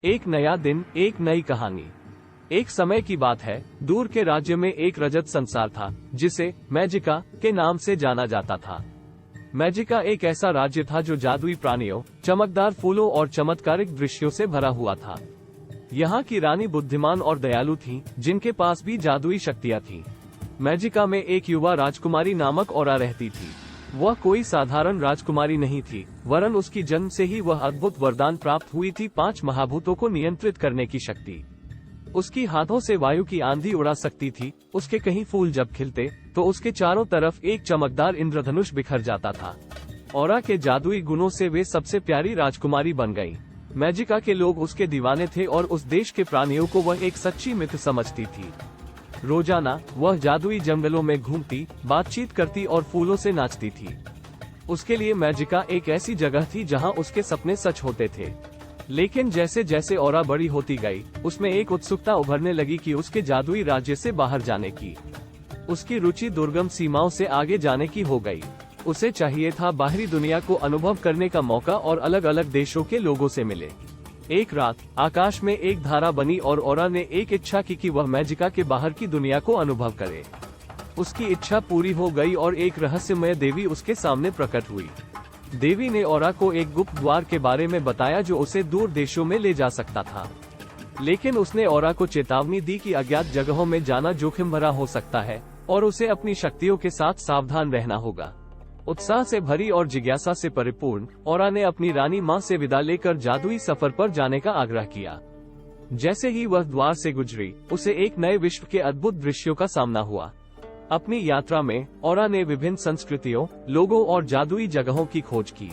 एक नया दिन, एक नई कहानी। एक समय की बात है, दूर के राज्य में एक रजत संसार था जिसे मैजिका के नाम से जाना जाता था। मैजिका एक ऐसा राज्य था जो जादुई प्राणियों, चमकदार फूलों और चमत्कारिक दृश्यों से भरा हुआ था। यहाँ की रानी बुद्धिमान और दयालु थी, जिनके पास भी जादुई शक्तियाँ थीं। मैजिका में एक युवा राजकुमारी नामक औरा रहती थी। वह कोई साधारण राजकुमारी नहीं थी, वरन उसकी जन्म से ही वह अद्भुत वरदान प्राप्त हुई थी, 5 महाभूतों को नियंत्रित करने की शक्ति। उसकी हाथों से वायु की आंधी उड़ा सकती थी। उसके कहीं फूल जब खिलते तो उसके चारों तरफ एक चमकदार इंद्रधनुष बिखर जाता था। औरा के जादुई गुणों से वे सबसे प्यारी राजकुमारी बन गई। मैजिका के लोग उसके दीवाने थे और उस देश के प्राणियों को वह एक सच्ची मित्र समझती थी। रोजाना वह जादुई जंगलों में घूमती, बातचीत करती और फूलों से नाचती थी। उसके लिए मैजिका एक ऐसी जगह थी जहां उसके सपने सच होते थे। लेकिन जैसे जैसे औरा बड़ी होती गई, उसमें एक उत्सुकता उभरने लगी कि उसके जादुई राज्य से बाहर जाने की। उसकी रुचि दुर्गम सीमाओं से आगे जाने की हो गई। उसे चाहिए था बाहरी दुनिया को अनुभव करने का मौका और अलग अलग देशों के लोगों से मिले। एक रात आकाश में एक धारा बनी और औरा ने एक इच्छा की कि वह मैजिका के बाहर की दुनिया को अनुभव करे। उसकी इच्छा पूरी हो गई और एक रहस्यमय देवी उसके सामने प्रकट हुई। देवी ने औरा को एक गुप्त द्वार के बारे में बताया जो उसे दूर देशों में ले जा सकता था। लेकिन उसने औरा को चेतावनी दी कि अज्ञात जगहों में जाना जोखिम भरा हो सकता है और उसे अपनी शक्तियों के साथ सावधान रहना होगा। उत्साह से भरी और जिज्ञासा से परिपूर्ण, औरा ने अपनी रानी माँ से विदा लेकर जादुई सफर पर जाने का आग्रह किया। जैसे ही वह द्वार से गुजरी, उसे एक नए विश्व के अद्भुत दृश्यों का सामना हुआ। अपनी यात्रा में औरा ने विभिन्न संस्कृतियों, लोगों और जादुई जगहों की खोज की।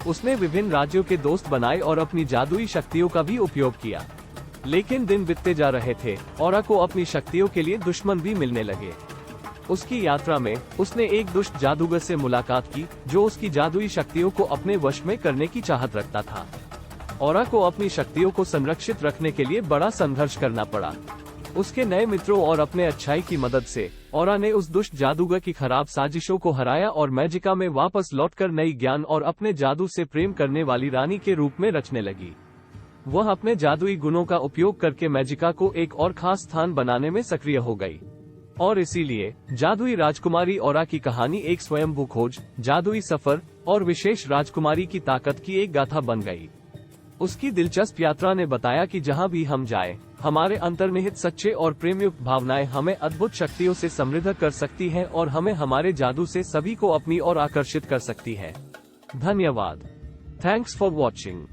उसने विभिन्न राज्यों के दोस्त बनाए और अपनी जादुई शक्तियों का भी उपयोग किया। लेकिन दिन बीतते जा रहे थे, औरा को अपनी शक्तियों के लिए दुश्मन भी मिलने लगे। उसकी यात्रा में उसने एक दुष्ट जादूगर से मुलाकात की, जो उसकी जादुई शक्तियों को अपने वश में करने की चाहत रखता था। औरा को अपनी शक्तियों को संरक्षित रखने के लिए बड़ा संघर्ष करना पड़ा। उसके नए मित्रों और अपने अच्छाई की मदद से औरा ने उस दुष्ट जादूगर की खराब साजिशों को हराया और मैजिका में वापस लौटकर नई ज्ञान और अपने जादू से प्रेम करने वाली रानी के रूप में रचने लगी। वह अपने जादुई गुणों का उपयोग करके मैजिका को एक और खास स्थान बनाने में सक्रिय हो गई। और इसीलिए जादुई राजकुमारी औरा की कहानी एक स्वयंभू खोज, जादुई सफर और विशेष राजकुमारी की ताकत की एक गाथा बन गई। उसकी दिलचस्प यात्रा ने बताया कि जहां भी हम जाएं, हमारे अंतर्निहित सच्चे और प्रेमयुक्त भावनाएं हमें अद्भुत शक्तियों से समृद्ध कर सकती हैं और हमें हमारे जादू से सभी को अपनी ओर आकर्षित कर सकती है। धन्यवाद। Thanks for watching.